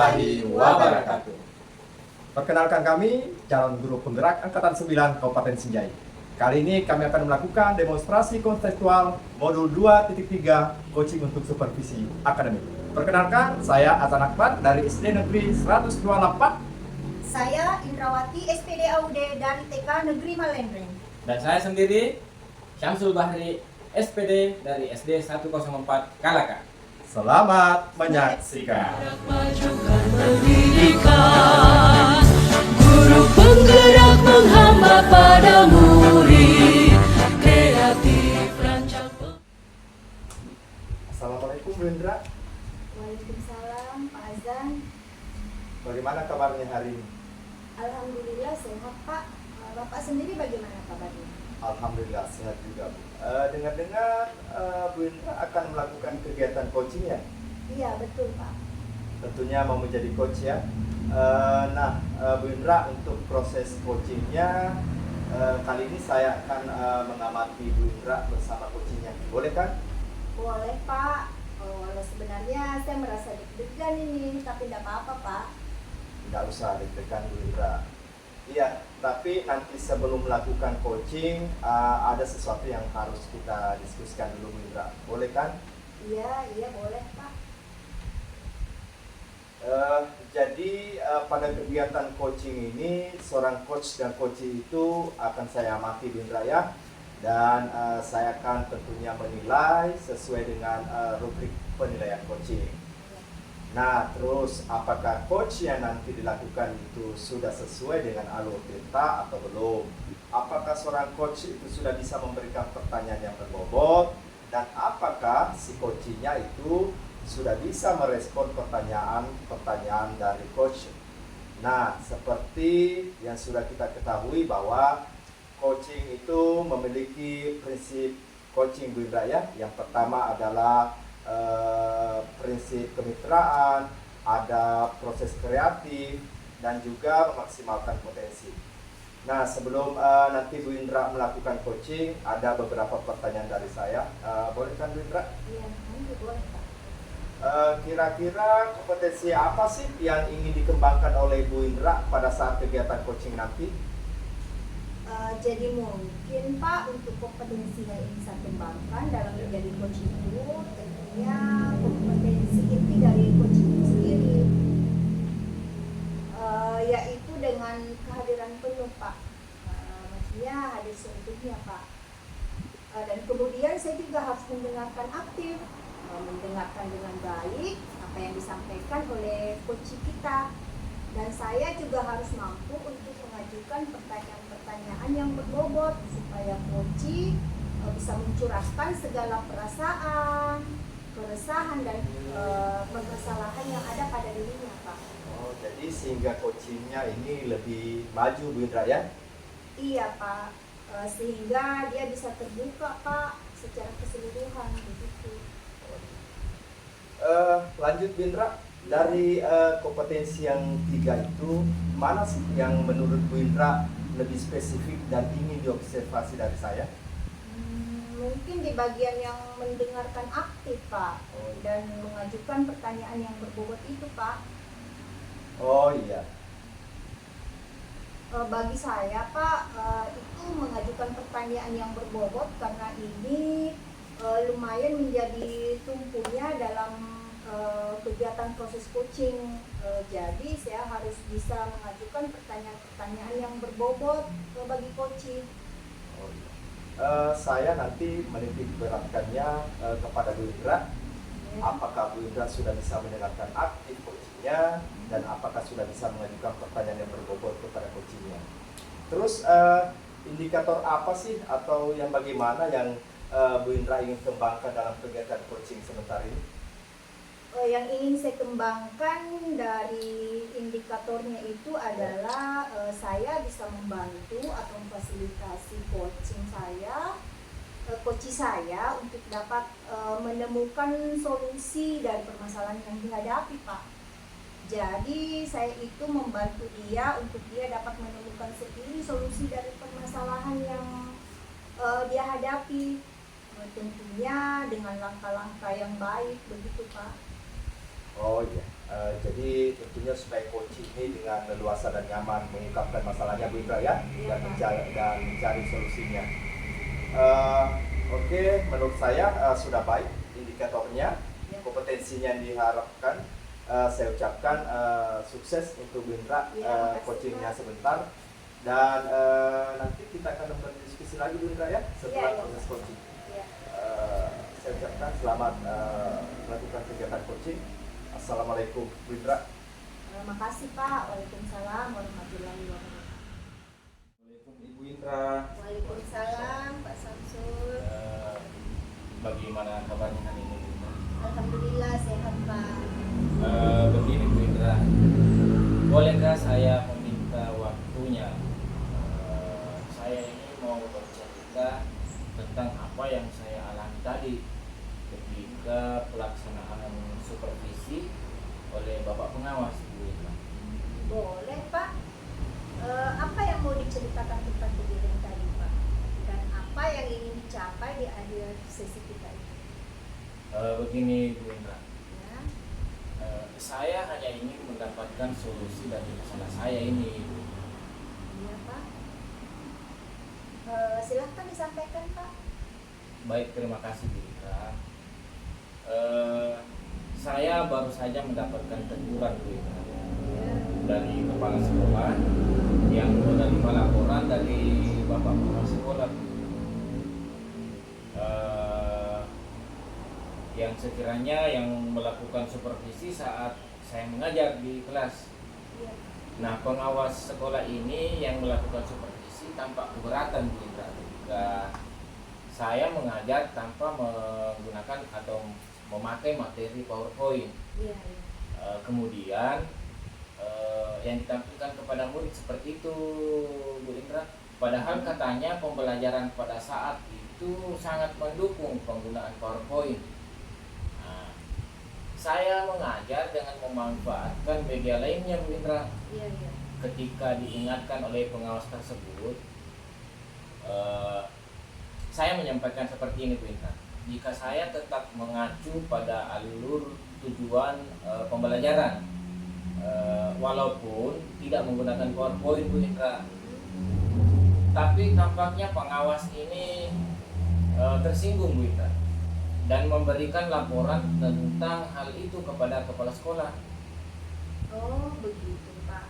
warahmatullahi wabarakatuh. Perkenalkan kami, calon guru penggerak Angkatan 9 Kabupaten Sinjai. Kali ini kami akan melakukan demonstrasi konseptual modul 2.3 coaching untuk supervisi akademik. Perkenalkan, saya Azan Akbar dari SD Negeri 128. Saya Indrawati, SPD AUD dari TK Negeri Malendreng. Dan saya sendiri, Syamsul Bahri, SPD dari SD 104 Kalaka. Selamat menyaksikan. Majukan pendidikan, guru penggerak menghamba pada murid, kreatif rancang. Assalamualaikum Bu Indra. Waalaikumsalam Pak Azan. Bagaimana kabarnya hari ini? Alhamdulillah sehat Pak. Bapak sendiri bagaimana kabarnya? Alhamdulillah sehat juga Bu. Dengar-dengar Bu Indra akan melakukan kegiatan coaching ya? Iya betul Pak. Tentunya mau menjadi coach ya. Bu Indra, untuk proses coachingnya kali ini saya akan mengamati Bu Indra bersama coachingnya. Boleh kan? Boleh Pak. Walau sebenarnya saya merasa deg-degan ini, tapi tidak apa-apa Pak. Tidak usah deg-degan Bu Indra. Iya, tapi nanti sebelum melakukan coaching ada sesuatu yang harus kita diskusikan dulu Bu Indra. Boleh kan? Iya boleh Pak. Jadi pada kegiatan coaching ini seorang coach dan coaching itu akan saya amati Bu Indra ya. Dan saya akan tentunya menilai sesuai dengan rubrik penilaian coaching. Nah, terus apakah coach yang nanti dilakukan itu sudah sesuai dengan alur perintah atau belum? Apakah seorang coach itu sudah bisa memberikan pertanyaan yang berbobot? Dan apakah si coachingnya itu sudah bisa merespon pertanyaan dari coach? Nah, seperti yang sudah kita ketahui bahwa coaching itu memiliki prinsip coaching Bu Indra ya. Yang pertama adalah prinsip kemitraan, ada proses kreatif, dan juga memaksimalkan potensi. Nah, sebelum nanti Bu Indra melakukan coaching, ada beberapa pertanyaan dari saya. Boleh kan Bu Indra? Iya, nanti boleh Pak. Kira-kira kompetensi apa sih yang ingin dikembangkan oleh Bu Indra pada saat kegiatan coaching nanti? Jadi mungkin Pak, untuk kompetensi yang ingin saya kembangkan dalam menjadi coach itu tentunya kompetensi inti dari coach itu sendiri, yaitu dengan kehadiran penuh Pak. Maksudnya hadir seutuhnya Pak. Dan kemudian saya juga harus mendengarkan aktif, mendengarkan dengan baik apa yang disampaikan oleh coach kita. Dan saya juga harus mampu untuk mengajukan pertanyaan-pertanyaan yang berbobot supaya coach bisa mencurahkan segala perasaan, keresahan dan permasalahan yang ada pada dirinya Pak. Oh, jadi sehingga coachingnya ini lebih maju Bu Indra ya? Iya Pak, sehingga dia bisa terbuka Pak secara keseluruhan begitu. Lanjut Bu Indra, dari kompetensi yang 3 itu mana sih yang menurut Bu Indra lebih spesifik dan ingin diobservasi dari saya? Mungkin di bagian yang mendengarkan aktif Pak, dan mengajukan pertanyaan yang berbobot itu Pak. Oh iya. Bagi saya Pak, itu mengajukan pertanyaan yang berbobot karena ini lumayan menjadi tumpunya dalam kegiatan proses coaching. Jadi saya harus bisa mengajukan pertanyaan-pertanyaan yang berbobot bagi coaching. Oh, iya. Saya nanti menitik beratkannya kepada Bu Indra. Apakah Bu Indra sudah bisa mendengarkan aktif coachingnya, dan apakah sudah bisa mengajukan pertanyaan yang berbobot kepada coachingnya. Terus indikator apa sih atau yang bagaimana yang Bu Indra ingin kembangkan dalam kegiatan coaching sebentar ini? Yang ingin saya kembangkan dari indikatornya itu adalah saya bisa membantu atau memfasilitasi coach saya untuk dapat menemukan solusi dari permasalahan yang dihadapi Pak. Jadi saya itu membantu dia untuk dia dapat menemukan sendiri solusi dari permasalahan yang dia hadapi, tentunya dengan langkah-langkah yang baik begitu Pak. Oh iya, Jadi tentunya supaya coaching ini dengan leluasa dan nyaman mengungkapkan masalahnya Bu Indra ya, dan mencari solusinya. Oke, menurut saya sudah baik indikatornya, kompetensinya yang diharapkan. Saya ucapkan sukses untuk Bu Indra coachingnya sebentar, dan nanti kita akan berdiskusi lagi Bu Indra ya setelah proses coaching. Saya ucapkan selamat melakukan kegiatan coaching. Assalamualaikum Bu Indra. Makasih Pak. Waalaikumsalam warahmatullahi wabarakatuh. Assalamualaikum Ibu Indra. Waalaikumsalam Pak Samsul. Bagaimana kabarnya hari ini Bu Indra? Alhamdulillah sehat Pak. Begini Bu Indra, bolehkah saya meminta waktunya? Saya ini mau bercerita tentang apa yang saya alami tadi ketika pelaksanaan supervisi oleh Bapak Pengawas Bu Indra. Boleh Pak. Apa yang mau diceritakan tentang kejadian tadi Pak? Dan apa yang ingin dicapai di akhir sesi kita ini? Begini Bu Indra, Ya. saya hanya ingin mendapatkan solusi dari masalah saya ini. Iya Pak. Silahkan disampaikan Pak. Baik, terima kasih Bu Indra. Saya baru saja mendapatkan teguran Bu Indra dari kepala sekolah yang menerima laporan dari Bapak Kepala Sekolah, yang sekiranya yang melakukan supervisi saat saya mengajar di kelas. Iya. Nah, pengawas sekolah ini yang melakukan supervisi tampak keberatan Bu Indra ketika saya mengajar tanpa menggunakan atau memakai materi PowerPoint. Iya. Kemudian yang ditampilkan kepada murid seperti itu Bu Indra. Padahal katanya pembelajaran pada saat itu sangat mendukung penggunaan PowerPoint. Nah, saya mengajar dengan memanfaatkan media lainnya Bu Indra. Iya. Ketika diingatkan oleh pengawas tersebut, saya menyampaikan seperti ini Bu Indra. Jika saya tetap mengacu pada alur tujuan pembelajaran, walaupun tidak menggunakan PowerPoint Bu Indra, tapi tampaknya pengawas ini tersinggung Bu Indra dan memberikan laporan tentang hal itu kepada kepala sekolah. Oh begitu Pak.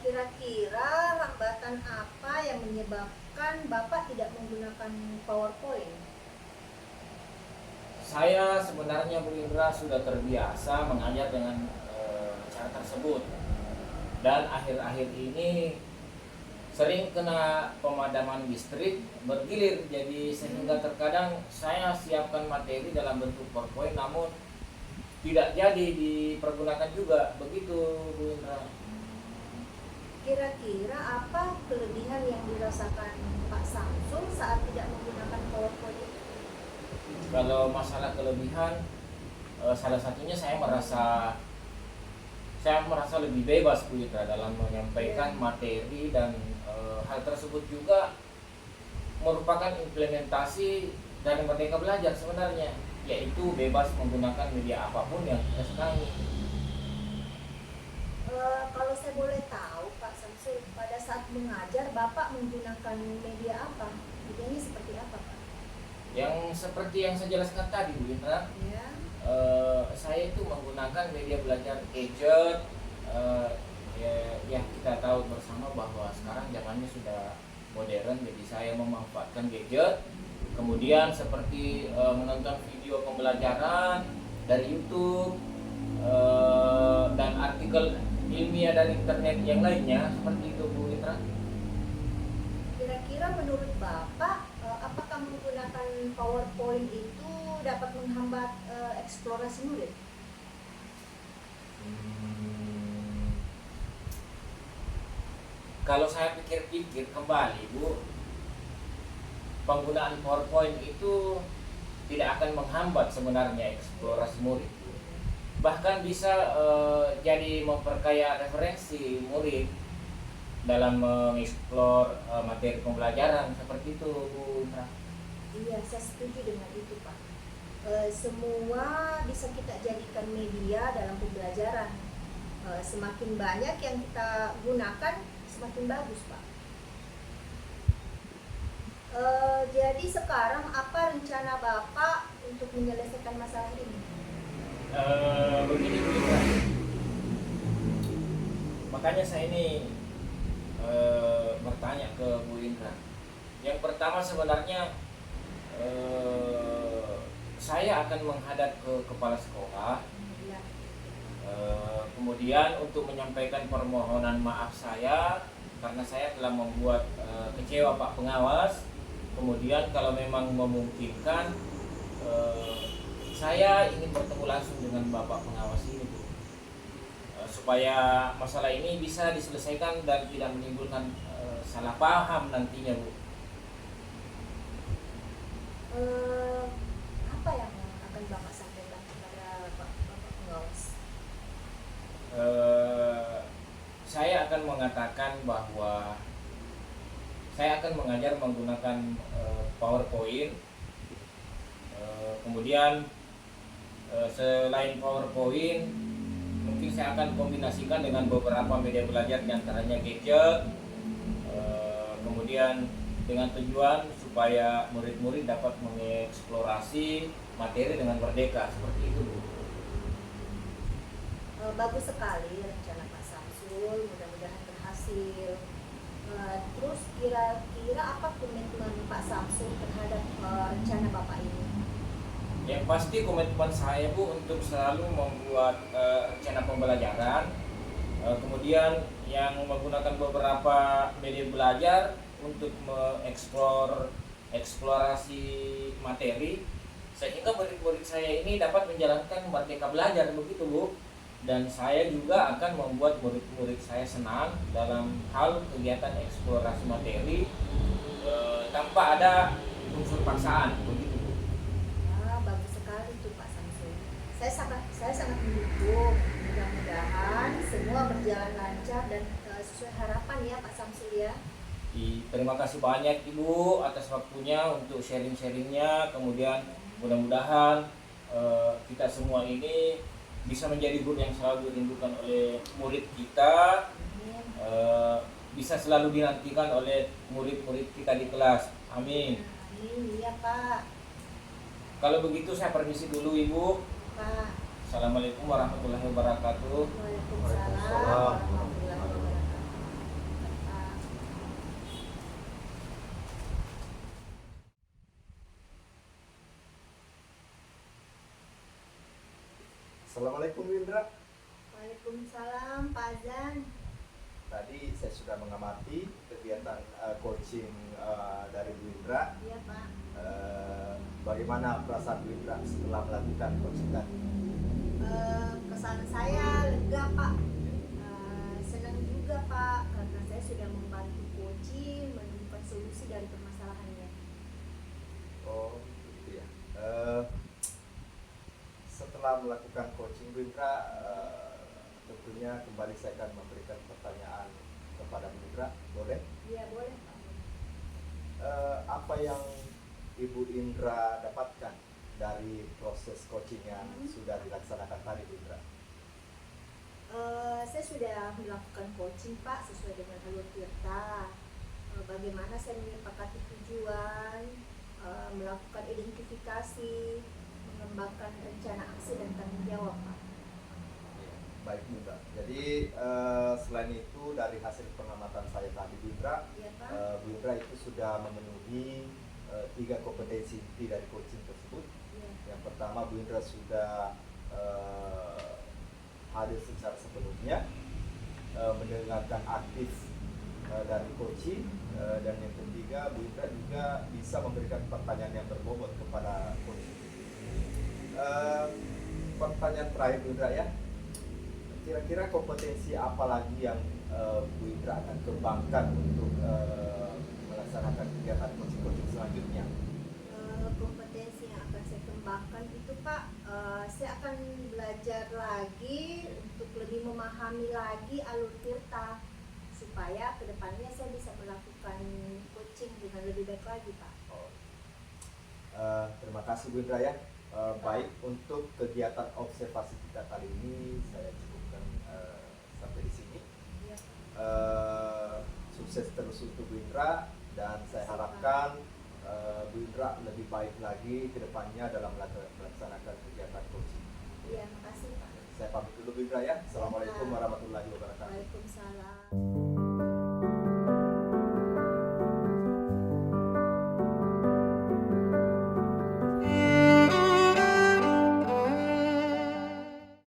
Kira-kira hambatan apa yang menyebabkan Bapak tidak menggunakan PowerPoint? Saya sebenarnya Bu Indra sudah terbiasa mengajar dengan cara tersebut, dan akhir-akhir ini sering kena pemadaman listrik bergilir, jadi sehingga terkadang saya siapkan materi dalam bentuk PowerPoint namun tidak jadi dipergunakan juga, begitu Bu Indra. Kira-kira apa kelebihan yang dirasakan Pak Samsul saat tidak menggunakan PowerPoint itu? Kalau masalah kelebihan, salah satunya saya merasa lebih bebas Bu Indra dalam menyampaikan materi, dan hal tersebut juga merupakan implementasi dari Merdeka Belajar sebenarnya, yaitu bebas menggunakan media apapun yang kita senangi. Kalau saya boleh tahu Pak Samsul, pada saat mengajar Bapak menggunakan media apa? Medianya seperti apa Pak? Yang seperti yang saya jelaskan tadi Bu Indra, Ya. saya itu menggunakan media belajar gadget. Ya kita tahu bersama bahwa sekarang zamannya sudah modern, jadi saya memanfaatkan gadget. Kemudian seperti menonton video pembelajaran dari YouTube, dan artikel ilmiah dari internet yang lainnya, seperti itu Bu Indra. Kira-kira menurut Bapak, apakah menggunakan PowerPoint itu dapat menghambat eksplorasi murid? Kalau saya pikir-pikir kembali Bu, penggunaan PowerPoint itu tidak akan menghambat sebenarnya eksplorasi murid. Bahkan bisa jadi memperkaya referensi murid dalam mengeksplor materi pembelajaran, seperti itu Bu Indra. Iya, saya setuju dengan itu Pak. semua bisa kita jadikan media dalam pembelajaran. Semakin banyak yang kita gunakan, semakin bagus, Pak. Jadi sekarang apa rencana Bapak untuk menyelesaikan masalah ini? Begini Bu Indra. Makanya saya ini bertanya ke Bu Indra. Yang pertama sebenarnya saya akan menghadap ke kepala sekolah, Ya. kemudian untuk menyampaikan permohonan maaf saya karena saya telah membuat kecewa Pak Pengawas. Kemudian kalau memang memungkinkan, saya ingin bertemu langsung dengan Bapak Pengawas ini Bu, supaya masalah ini bisa diselesaikan dan tidak menimbulkan salah paham nantinya Bu. Apa yang akan Bapak sampaikan kepada Bapak Pengawas? Saya akan mengatakan bahwa saya akan mengajar menggunakan PowerPoint. Kemudian selain PowerPoint, mungkin saya akan kombinasikan dengan beberapa media belajar, diantaranya gadget. Kemudian dengan tujuan supaya murid-murid dapat mengeksplorasi materi dengan merdeka, seperti itu Bu. Bagus sekali rencana Pak Samsul, mudah-mudahan berhasil. Terus kira-kira apa komitmen Pak Samsul terhadap rencana Bapak ini? Yang pasti komitmen saya Bu untuk selalu membuat rencana pembelajaran, kemudian yang menggunakan beberapa media belajar untuk eksplorasi materi, sehingga murid-murid saya ini dapat menjalankan merdeka belajar, begitu Bu. Dan saya juga akan membuat murid-murid saya senang dalam hal kegiatan eksplorasi materi tanpa ada unsur paksaan, begitu Bu. Bagus sekali tuh Pak Samsul. Saya sangat mendukung. Mudah-mudahan semua berjalan lancar dan sesuai harapan ya Pak Samsul ya. Terima kasih banyak Ibu atas waktunya untuk sharing-sharingnya. Kemudian mudah-mudahan kita semua ini bisa menjadi guru yang selalu dirindukan oleh murid kita, bisa selalu dinantikan oleh murid-murid kita di kelas. Amin. Amin, iya Pak. Kalau begitu saya permisi dulu Ibu. Pak. Assalamualaikum warahmatullahi wabarakatuh. Waalaikumsalam warahmatullahi wabarakatuh. Pak. Assalamualaikum Bu Indra. Waalaikumsalam Pak Azan. Tadi saya sudah mengamati kegiatan coaching dari Bu Indra. Iya Pak. Bagaimana perasaan Bu Indra setelah melakukan coaching tadi? Kesan saya lega Pak. Senang juga Pak karena saya sudah membantu coaching menemukan solusi dari permasalahannya. Oh, gitu ya. Setelah melakukan coaching Bu Indra, tentunya kembali saya akan memberikan pertanyaan kepada Bu Indra. Boleh? Iya boleh Pak. Apa yang Ibu Indra dapatkan dari proses coaching yang sudah dilaksanakan tadi Bu Indra? Saya sudah melakukan coaching Pak sesuai dengan alur tirta. Bagaimana saya menyepakati tujuan, melakukan identifikasi, mengembangkan rencana aksi dan tanggung jawab Pak. Baik Bu Indra. Jadi selain itu dari hasil pengamatan saya tadi Bu Indra, Iya Pak. Bu Indra itu sudah memenuhi 3 kompetensi inti dari coaching tersebut. Iya. Yang pertama Bu Indra sudah hadir secara sepenuhnya, mendengarkan aktif dari coaching, dan yang ketiga Bu Indra juga bisa memberikan pertanyaan yang berbobot kepada coaching. Pertanyaan terakhir Bu Indra ya, kira-kira kompetensi apa lagi yang Bu Indra akan kembangkan untuk melaksanakan kegiatan coaching selanjutnya? Kompetensi yang akan saya kembangkan itu Pak, saya akan belajar lagi untuk lebih memahami lagi alur tirta supaya kedepannya saya bisa melakukan coaching dengan lebih baik lagi Pak. Terima kasih Bu Indra ya. Baik, untuk kegiatan observasi kita kali ini saya cukupkan sampai di sini. Ya. Sukses terus untuk Bu Indra, dan saya harapkan Bu Indra lebih baik lagi ke depannya dalam melaksanakan kegiatan coaching. Iya, makasih Pak. Saya pamit dulu Bu Indra ya. Assalamualaikum warahmatullahi wabarakatuh. Waalaikumsalam.